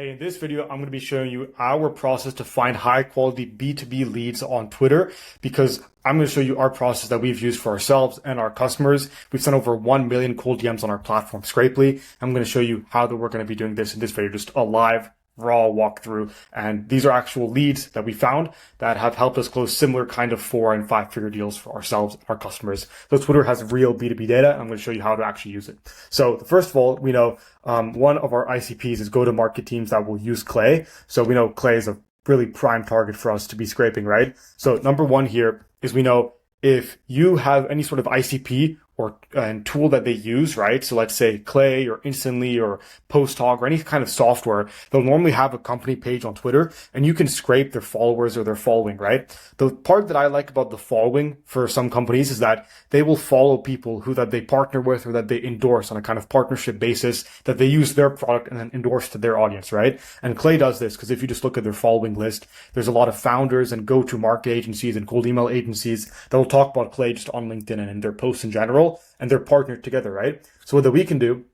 Hey, in this video, I'm going to be showing you our process to find high quality B2B leads on Twitter because I'm going to show you our process that we've used for ourselves and our customers. We've sent over 1 million cold DMs on our platform, Scrapely. I'm going to show you how that we're going to be doing this in this video, just a live raw walkthrough. And these are actual leads that we found that have helped us close similar kind of 4 and 5 figure deals for ourselves and our customers. So Twitter has real B2B data. I'm going to show you how to actually use it. So first of all, we know one of our ICPs is go-to-market teams that will use Clay. So we know Clay is a really prime target for us to be scraping, right? So number one here is we know if you have any sort of ICP or tool that they use, right? So let's say Clay or Instantly or Posthog or any kind of software, they'll normally have a company page on Twitter and you can scrape their followers or their following, right? The part that I like about the following for some companies is that they will follow people that they partner with or that they endorse on a kind of partnership basis, that they use their product and then endorse to their audience, right? And Clay does this because if you just look at their following list, there's a lot of founders and go-to-market agencies and cold email agencies that will talk about Clay just on LinkedIn and in their posts in general, and they're partnered together, right? So what that we can do,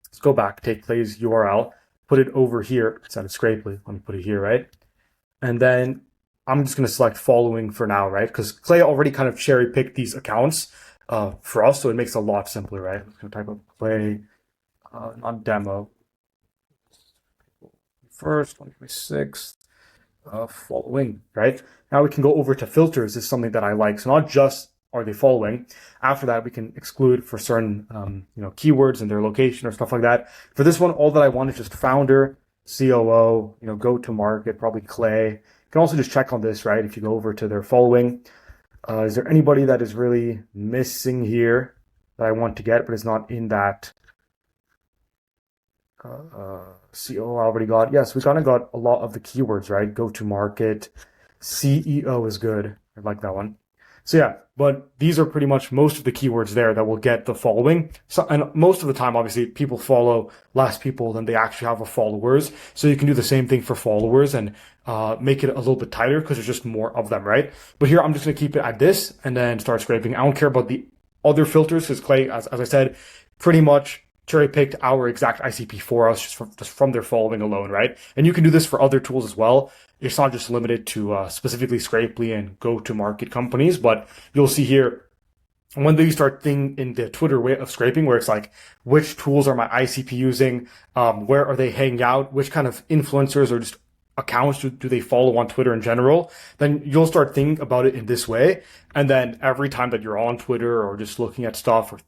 let's go back, take Clay's URL, put it over here instead of Scrapely. Let me put it here, right? And then I'm just going to select following for now, right? Because Clay already kind of cherry picked these accounts for us, so it makes it a lot simpler, right? I'm going to type up Clay, not demo. First, 2026, following, right? Now we can go over to filters. This is something that I like. So not just are they following. After that, we can exclude for certain, keywords and their location or stuff like that. For this one, all that I want is just founder, COO, go to market, probably Clay. You can also just check on this, right? If you go over to their following, is there anybody that is really missing here that I want to get, but is not in that COO I already got? Yes, we kind of got a lot of the keywords, right? Go to market, CEO is good. I like that one. So yeah, but these are pretty much most of the keywords there that will get the following. So, and most of the time, obviously, people follow less people than they actually have followers. So you can do the same thing for followers and make it a little bit tighter because there's just more of them, right? But here, I'm just going to keep it at this and then start scraping. I don't care about the other filters because Clay, as I said, pretty much cherry picked our exact ICP for us just from their following alone, right? And you can do this for other tools as well. It's not just limited to specifically Scrapely and go-to-market companies, but you'll see here when they start thinking in the Twitter way of scraping, where it's like, which tools are my ICP using? Where are they hanging out? Which kind of influencers or just accounts do they follow on Twitter in general? Then you'll start thinking about it in this way. And then every time that you're on Twitter or just looking at stuff or,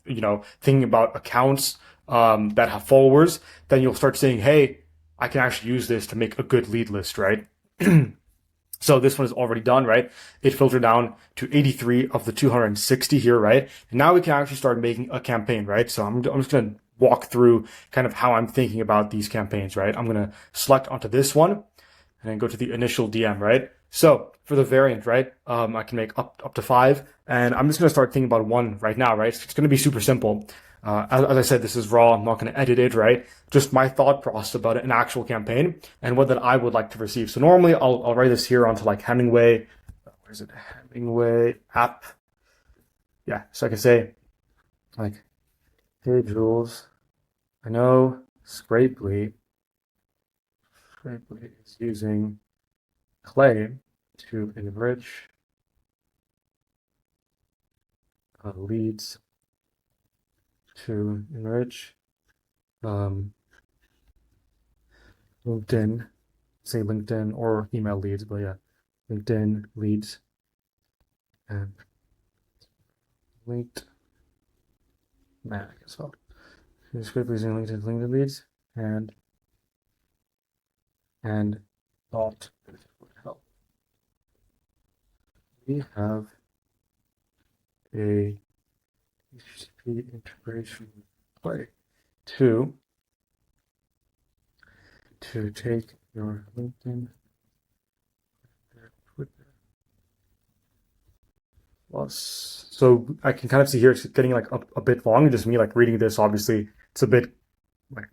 thinking about accounts that have followers, then you'll start saying, hey, I can actually use this to make a good lead list, right? So this one is already done, right? It filtered down to 83 of the 260 here, right? And now we can actually start making a campaign, right? So I'm just going to walk through kind of how I'm thinking about these campaigns, right? I'm going to select onto this one and then go to the initial DM, right? So for the variant, right, I can make up to 5, and I'm just going to start thinking about one right now, right? It's going to be super simple. As I said, this is raw. I'm not going to edit it, right? Just my thought process about an actual campaign and what that I would like to receive. So normally I'll write this here onto like Hemingway. Where is it? Hemingway app. Yeah. So I can say like, hey, Jules, I know Scrapely is using Clay to enrich leads to enrich LinkedIn, say LinkedIn or email leads, but yeah, LinkedIn leads and linked, man, I guess so. Script using LinkedIn leads and thought it would help. We have a HTTP integration play to take your LinkedIn, Twitter plus. So I can kind of see here it's getting like a bit long. Just me like reading this. Obviously, it's a bit like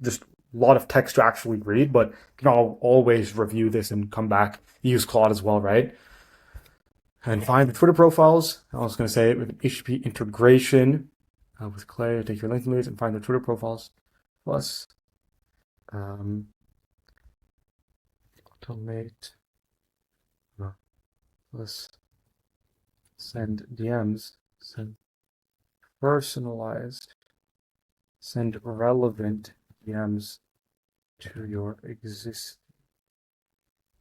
just a lot of text to actually read, but you can always review this and come back. Use Claude as well, right? And find the Twitter profiles. I was going to say with HTTP integration with Clay, take your LinkedIn leads and find the Twitter profiles plus automate plus send DMs, send personalized, send relevant DMs to your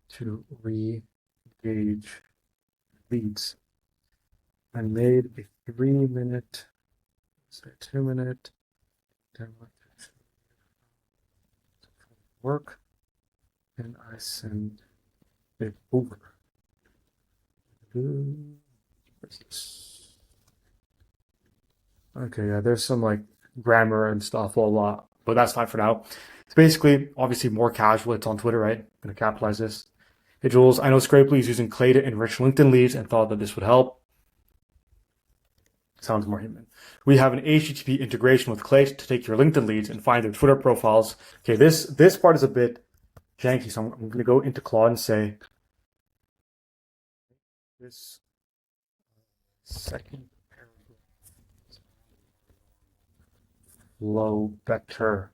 to re-engage leads. I made a 3-minute, say 2-minute demo work, and I send it over. Okay, yeah, there's some like grammar and stuff, a lot, but that's fine for now. It's basically obviously more casual. It's on Twitter, right? I'm gonna capitalize this. Hey Jules, I know Scrapely is using Clay to enrich LinkedIn leads and thought that this would help. Sounds more human. We have an HTTP integration with Clay to take your LinkedIn leads and find their Twitter profiles. Okay, this part is a bit janky, so I'm gonna go into Claude and say this second paragraph flow better.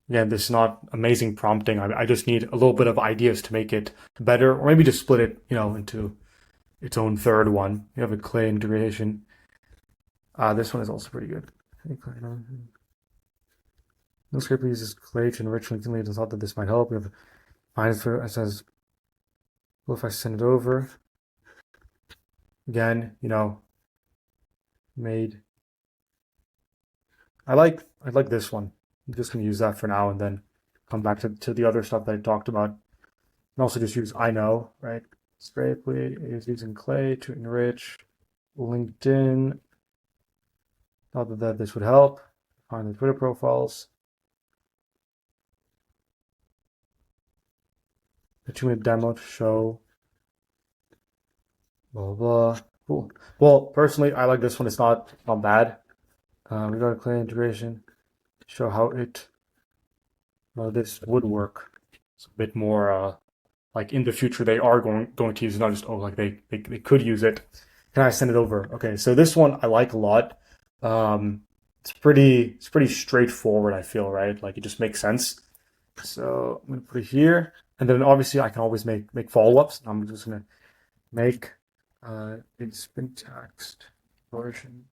Again, this is not amazing prompting. I just need a little bit of ideas to make it better, or maybe just split it, into its own third one. You have a Clay integration. This one is also pretty good. No script uses Clay to enrich LinkedIn leads. I thought that this might help. We have finance for it says, well, if I send it over again, made. I like this one. I'm just gonna use that for now and then come back to the other stuff that I talked about. And also just use I know, right? Scrapely is using Clay to enrich LinkedIn. Thought that this would help. Find the Twitter profiles. The 2-minute demo to show. Blah blah. Cool. Well, personally, I like this one. It's not bad. We got a Clay integration. Show how this would work. It's a bit more like in the future they are going to use it, not just like they could use it. Can I send it over? Okay, so this one I like a lot. It's pretty straightforward, I feel, right? Like it just makes sense. So I'm gonna put it here, and then obviously I can always make follow-ups. I'm just gonna make a spin text version.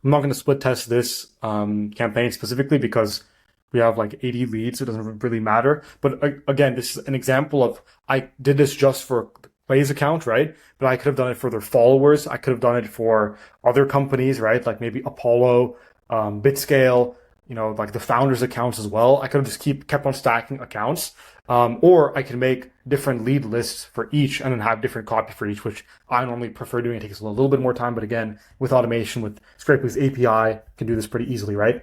I'm not going to split test this campaign specifically because we have like 80 leads, so it doesn't really matter. But again, this is an example of I did this just for Clay's account, right? But I could have done it for their followers. I could have done it for other companies, right? Like maybe Apollo, Bitscale, like the founders' accounts as well. I could have just kept on stacking accounts. Or I can make different lead lists for each and then have different copy for each, which I normally prefer doing. It takes a little bit more time, but again, with automation, with Scrapely's API, can do this pretty easily, right?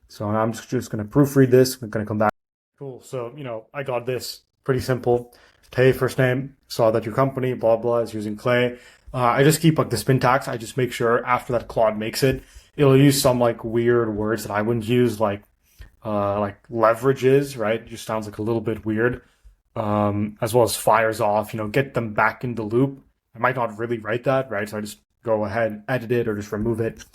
So I'm just going to proofread this. I'm going to come back. Cool. So, I got this pretty simple. Hey, first name, saw that your company, blah, blah, is using Clay. I just keep like the spin tax. I just make sure after that Claude makes it, it'll use some like weird words that I wouldn't use, like leverages, right? It just sounds like a little bit weird. As well as fires off, get them back in the loop. I might not really write that, right? So I just go ahead, edit it, or just remove it.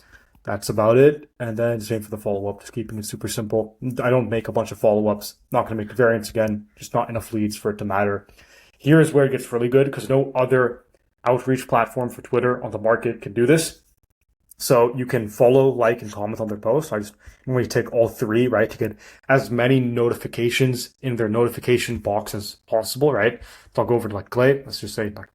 That's about it. And then same for the follow-up, just keeping it super simple. I don't make a bunch of follow-ups. Not going to make variants again. Just not enough leads for it to matter. Here's where it gets really good because no other outreach platform for Twitter on the market can do this. So you can follow, like, and comment on their posts. I just normally take all three, right, to get as many notifications in their notification box as possible, right? So I'll go over to like Clay. Let's just say like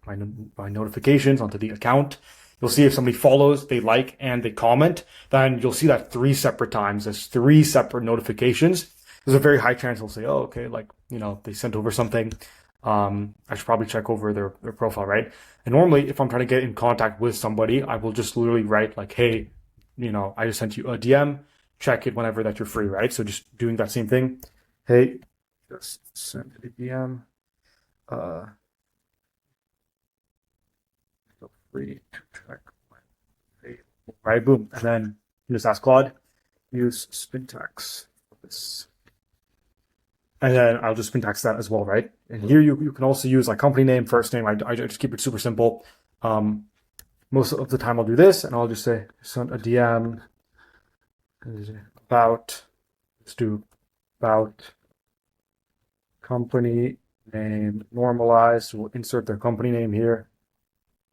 my notifications onto the account. You'll see if somebody follows, they like, and they comment, then you'll see that 3 separate times. There's 3 separate notifications. There's a very high chance they'll say, oh, okay, like, they sent over something. I should probably check over their profile, right? And normally, if I'm trying to get in contact with somebody, I will just literally write like, hey, I just sent you a DM, check it whenever that you're free, right? So just doing that same thing. Hey, just send a DM. Feel free to check when available. Right, boom. And then you just ask Claude, use Spintax for this. And then I'll just syntax that as well, right? And here you can also use like company name, first name. I just keep it super simple. most of the time I'll do this, and I'll just say send a DM about, let's do about company name normalized. We'll insert their company name here,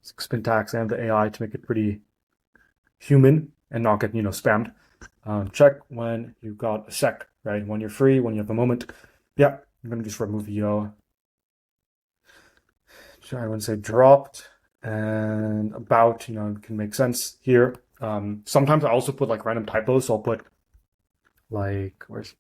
syntax and the AI to make it pretty human and not get, spammed. Check when you've got a sec, right? When you're free, when you have a moment. Yeah, I'm gonna just remove the I wouldn't say dropped, and about, can make sense here. Sometimes I also put like random typos, so I'll put like, where's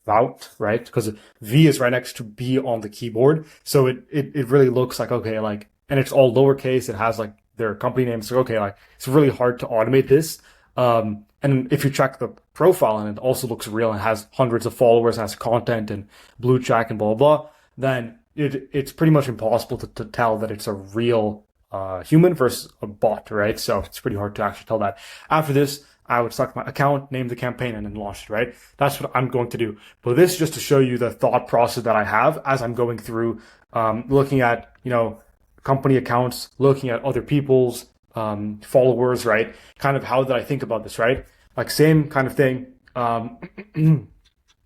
Vout, right? Because V is right next to B on the keyboard. So it really looks like, okay, like, and it's all lowercase. It has like their company name. So, okay, like it's really hard to automate this. And if you check the profile and it also looks real and has hundreds of followers, has content and blue check and blah, blah, blah, then it's pretty much impossible to tell that it's a real human versus a bot, right? So it's pretty hard to actually tell that. After this, I would select my account, name the campaign, and then launch it, right? That's what I'm going to do. But this is just to show you the thought process that I have as I'm going through, looking at, company accounts, looking at other people's followers, right? Kind of how did I think about this, right? Like same kind of thing.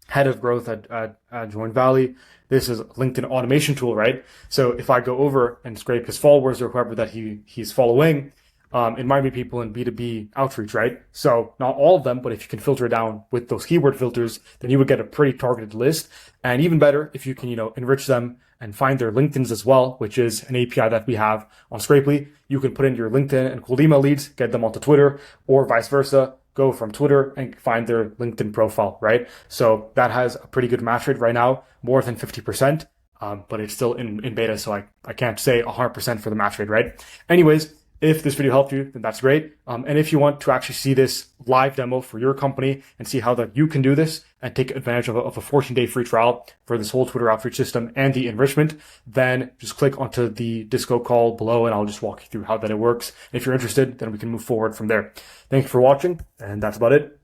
Head of growth at Joint Valley. This is a LinkedIn automation tool, right? So if I go over and scrape his followers or whoever that he's following, it might be people in B2B outreach, right? So not all of them, but if you can filter it down with those keyword filters, then you would get a pretty targeted list. And even better, if you can, enrich them and find their LinkedIns as well, which is an API that we have on Scrapely. You can put in your LinkedIn and cold email leads, get them onto Twitter, or vice versa. Go from Twitter and find their LinkedIn profile, right? So that has a pretty good match rate right now, more than 50%, but it's still in beta, so I can't say 100% for the match rate, right? Anyways, if this video helped you, then that's great. And if you want to actually see this live demo for your company and see how that you can do this and take advantage of a 14-day free trial for this whole Twitter outreach system and the enrichment, then just click onto the Disco call below and I'll just walk you through how that it works. If you're interested, then we can move forward from there. Thank you for watching, and that's about it.